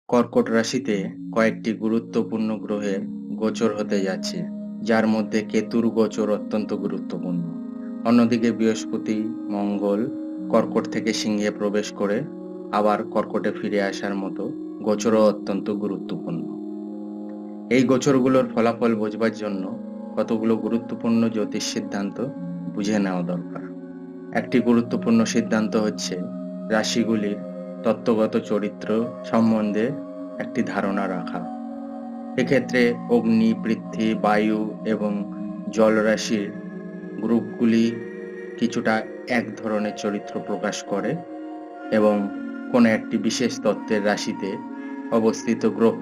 কর্কট রাশিতে কয়েকটি গুরুত্বপূর্ণ গ্রহের গোচর হতে যাচ্ছে, যার মধ্যে কেতুর গোচর অত্যন্ত গুরুত্বপূর্ণ। অন্যদিকে বৃহস্পতি, মঙ্গল কর্কট থেকে সিংহে প্রবেশ করে আবার কর্কটে ফিরে আসার মতো গোচরও অত্যন্ত গুরুত্বপূর্ণ। এই গোচরগুলোর ফলাফল বোঝবার জন্য কতগুলো গুরুত্বপূর্ণ জ্যোতিষ সিদ্ধান্ত বুঝে নেওয়া দরকার। একটি গুরুত্বপূর্ণ সিদ্ধান্ত হচ্ছে রাশিগুলির তত্ত্বগত চরিত্র সম্বন্ধে একটি ধারণা রাখা। এক্ষেত্রে অগ্নি, পৃথ্বী, বায়ু এবং জল রাশির গ্রুপগুলি কিছুটা এক ধরনের চরিত্র প্রকাশ করে এবং কোনো একটি বিশেষ তত্ত্বের রাশিতে অবস্থিত গ্রহ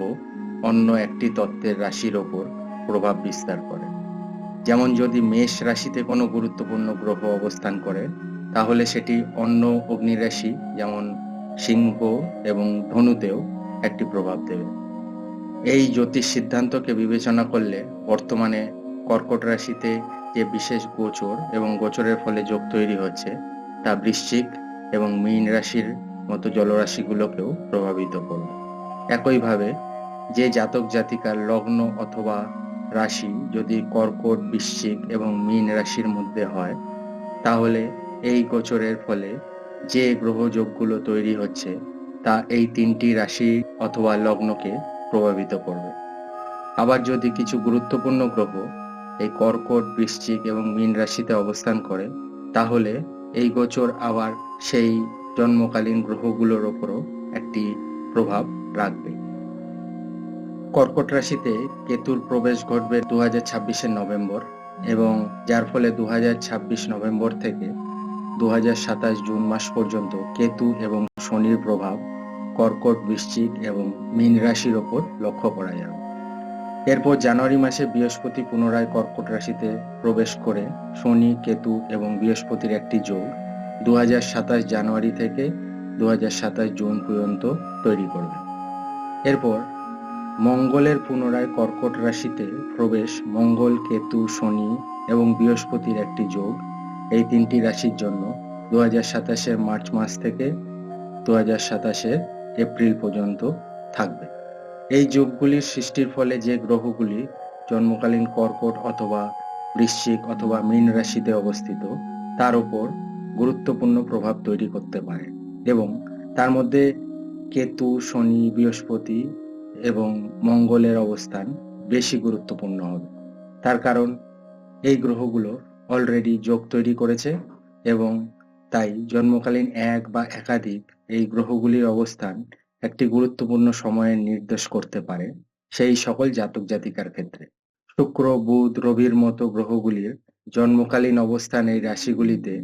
অন্য একটি তত্ত্বের রাশির ওপর প্রভাব বিস্তার করে। যেমন যদি মেষ রাশিতে কোনো গুরুত্বপূর্ণ গ্রহ অবস্থান করে, তাহলে সেটি অন্য অগ্নি রাশি যেমন সিংহ এবং ধনুতেও একটি প্রভাব দেবে। এই জ্যোতিষ সিদ্ধান্তকে বিবেচনা করলে বর্তমানে কর্কট রাশিতে যে বিশেষ গোচর এবং গোচরের ফলে যোগ তৈরি হচ্ছে, তা বৃশ্চিক এবং মীন রাশির মতো জলরাশিগুলোকেও প্রভাবিত করবে। একইভাবে যে জাতক জাতিকার লগ্ন অথবা রাশি যদি কর্কট, বৃশ্চিক এবং মীন রাশির মধ্যে হয়, তাহলে এই গোচরের ফলে যে গ্রহযোগগুলো তৈরি হচ্ছে তা এই তিনটি রাশি অথবা লগ্নকে প্রভাবিত করবে। আবার যদি কিছু গুরুত্বপূর্ণ গ্রহ এই কর্কট, বৃশ্চিক এবং মীন রাশিতে অবস্থান করে, তাহলে এই গোচর আবার সেই জন্মকালীন গ্রহগুলোর ওপরও একটি প্রভাব রাখবে। কর্কট রাশিতে কেতুর প্রবেশ ঘটবে 2026 নভেম্বর, এবং যার ফলে 2026 নভেম্বর থেকে 2027 জুন মাস পর্যন্ত কেতু এবং শনির প্রভাব কর্কট, বৃশ্চিক এবং মীন রাশির ওপর লক্ষ্য করা যাবে। এরপর জানুয়ারি মাসে বৃহস্পতি পুনরায় কর্কট রাশিতে প্রবেশ করে শনি, কেতু এবং বৃহস্পতির একটি যোগ 2027 জানুয়ারি থেকে 2027 জুন পর্যন্ত তৈরি করবে। এরপর মঙ্গলের পুনরায় কর্কট রাশিতে প্রবেশ, মঙ্গল, কেতু, শনি এবং বৃহস্পতির একটি যোগ এই তিনটি রাশির জন্য 2027 মার্চ মাস থেকে 2027 এপ্রিল পর্যন্ত থাকবে। এই যোগগুলির সৃষ্টির ফলে যে গ্রহগুলি জন্মকালীন কর্কট অথবা বৃশ্চিক অথবা মীন রাশিতে অবস্থিত, তার উপর গুরুত্বপূর্ণ প্রভাব তৈরি করতে পারে, এবং তার মধ্যে কেতু, শনি, বৃহস্পতি এবং মঙ্গলের অবস্থান বেশি গুরুত্বপূর্ণ হবে। তার কারণ এই গ্রহগুলো অলরেডি যোগ তৈরি করেছে, এবং তাই জন্মকালীন এক বা একাধিক এই গ্রহগুলির অবস্থান একটি গুরুত্বপূর্ণ সময়ের নির্দেশ করতে পারে সেই সকল জাতক জাতিকার ক্ষেত্রে। শুক্র, বুধ, রবির মতো গ্রহগুলির জন্মকালীন অবস্থান এই রাশিগুলিতে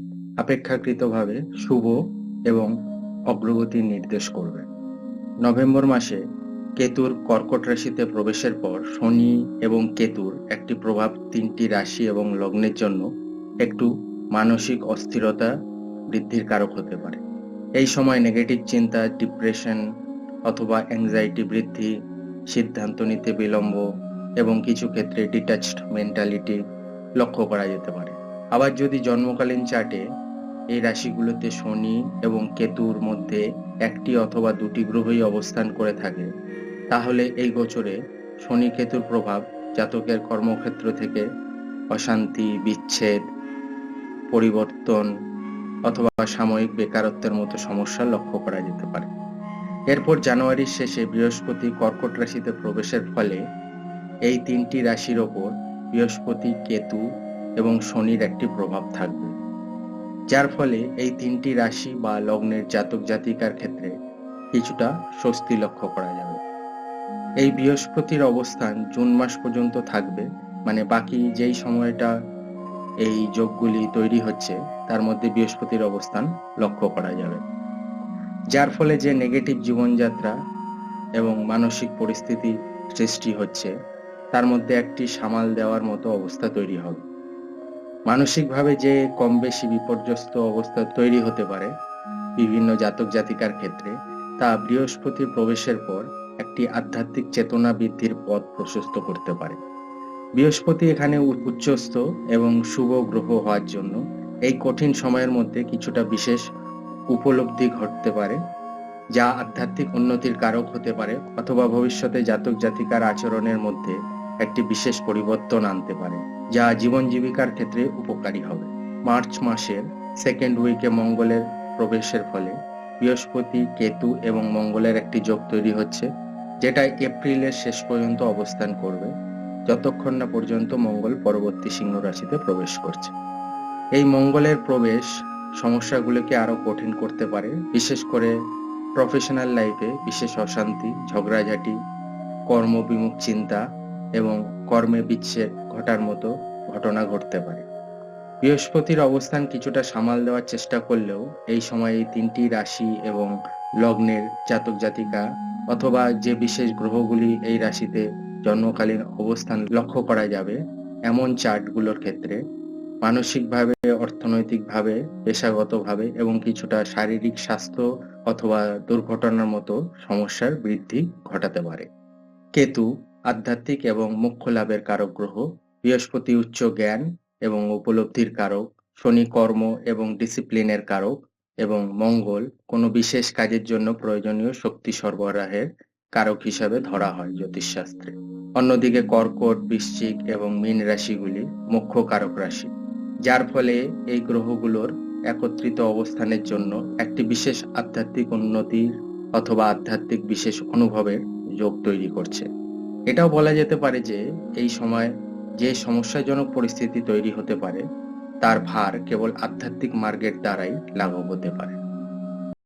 অপেক্ষাকৃতভাবে শুভ এবং অগ্রগতি নির্দেশ করবে। নভেম্বর মাসে কেতুর কর্কট রাশিতে প্রবেশের পর শনি এবং কেতুর একটি প্রভাব তিনটি রাশি এবং লগ্নের জন্য একটু মানসিক অস্থিরতা বৃদ্ধির কারক হতে পারে। এই সময় নেগেটিভ চিন্তা, ডিপ্রেশন অথবা অ্যাংজাইটি বৃদ্ধি, সিদ্ধান্ত নিতে বিলম্ব এবং কিছু ক্ষেত্রে ডিটাচড মেন্টালিটি লক্ষ্য করা যেতে পারে। আবার যদি জন্মকালীন চার্টে এই রাশিগুলোতে শনি এবং কেতুর মধ্যে একটি অথবা দুটি গ্রহই অবস্থান করে থাকে, তাহলে এই গোচরে শনি কেতুর প্রভাব জাতকের কর্মক্ষেত্র থেকে অশান্তি, বিচ্ছেদ, পরিবর্তন অথবা সাময়িক বেকারত্বের মতো সমস্যা লক্ষ্য করা যেতে পারে। এরপর জানুয়ারির শেষে বৃহস্পতি কর্কট রাশিতে প্রবেশের ফলে এই তিনটি রাশির ওপর বৃহস্পতি, কেতু এবং শনির একটি প্রভাব থাকবে, যার ফলে এই তিনটি রাশি বা লগ্নের জাতক জাতিকার ক্ষেত্রে কিছুটা স্বস্তি লক্ষ্য করা যাবে। এই বৃহস্পতির অবস্থান জুন মাস পর্যন্ত থাকবে, মানে বাকি যেই সময়টা এই যোগগুলি তৈরি হচ্ছে তার মধ্যে বৃহস্পতির অবস্থান লক্ষ্য করা যাবে, যার ফলে যে নেগেটিভ জীবনযাত্রা এবং মানসিক পরিস্থিতি সৃষ্টি হচ্ছে তার মধ্যে একটি সামাল দেওয়ার মতো অবস্থা তৈরি হবে। মানসিকভাবে যে কম বেশি বিপর্যস্ত অবস্থা তৈরি হতে পারে বিভিন্ন জাতক জাতিকার ক্ষেত্রে, তা বৃহস্পতির প্রবেশের পর একটি আধ্যাত্মিক চেতনা বৃদ্ধির পথ প্রশস্ত করতে পারে। বৃহস্পতি এখানে উচ্চস্থ এবং শুভ গ্রহ হওয়ার জন্য এই কঠিন সময়ের মধ্যে কিছুটা বিশেষ উপলব্ধি ঘটতে পারে, যা আধ্যাত্মিক উন্নতির কারক হতে পারে অথবা ভবিষ্যতে জাতক জাতিকার আচরণের মধ্যে একটি বিশেষ পরিবর্তন আনতে পারে, যা জীবন জীবিকার ক্ষেত্রে উপকারী হবে। মার্চ মাসের সেকেন্ড উইকে মঙ্গলের প্রবেশের ফলে বৃহস্পতি, কেতু এবং মঙ্গলের একটি যোগ তৈরি হচ্ছে, যেটা এপ্রিলের শেষ পর্যন্ত অবস্থান করবে, যতক্ষণ না পর্যন্ত মঙ্গল পরবর্তী সিংহ রাশিতে প্রবেশ করছে। এই মঙ্গলের প্রবেশ সমস্যাগুলোকে আরো কঠিন করতে পারে, বিশেষ করে প্রফেশনাল লাইফে বিশেষ অশান্তি, ঝগড়াঝাটি, কর্মবিমুখ চিন্তা এবং কর্মে বিচ্ছেদ ঘটার মতো ঘটনা ঘটতে পারে। বৃহস্পতির অবস্থান কিছুটা সামাল দেওয়ার চেষ্টা করলেও এই সময় এই 3টি রাশি এবং লগ্নের জাতক জাতিকা অথবা যে বিশেষ গ্রহগুলি এই রাশিতে জন্মকালীন অবস্থান লক্ষ্য করা যাবে, এমন চার্টগুলোর ক্ষেত্রে মানসিকভাবে, অর্থনৈতিকভাবে, পেশাগতভাবে এবং কিছুটা শারীরিক স্বাস্থ্য অথবা দুর্ঘটনার মতো সমস্যার বৃদ্ধি ঘটাতে পারে। কেতু আধ্যাত্মিক এবং মোক্ষ লাভের কারক গ্রহ, বৃহস্পতি উচ্চ জ্ঞান এবং উপলব্ধির কারক, শনি কর্ম এবং ডিসিপ্লিনের কারক এবং মঙ্গল কোনো বিশেষ কাজের জন্য প্রয়োজনীয় শক্তি সরবরাহের কারক হিসাবে ধরা হয় জ্যোতিষশাস্ত্রে। অন্যদিকে কর্কট, বৃশ্চিক এবং মীন রাশিগুলি মুখ্য কারক রাশি, যার ফলে এই গ্রহগুলোর একত্রিত অবস্থানের জন্য একটি বিশেষ আধ্যাত্মিক উন্নতির অথবা আধ্যাত্মিক বিশেষ অনুভবের যোগ তৈরি করছে। এটাও বলা যেতে পারে যে এই সময় যে সমস্যাজনক পরিস্থিতি তৈরি হতে পারে তার ভার কেবল আধ্যাত্মিক মার্গের দ্বারাই লাঘব হতে পারে।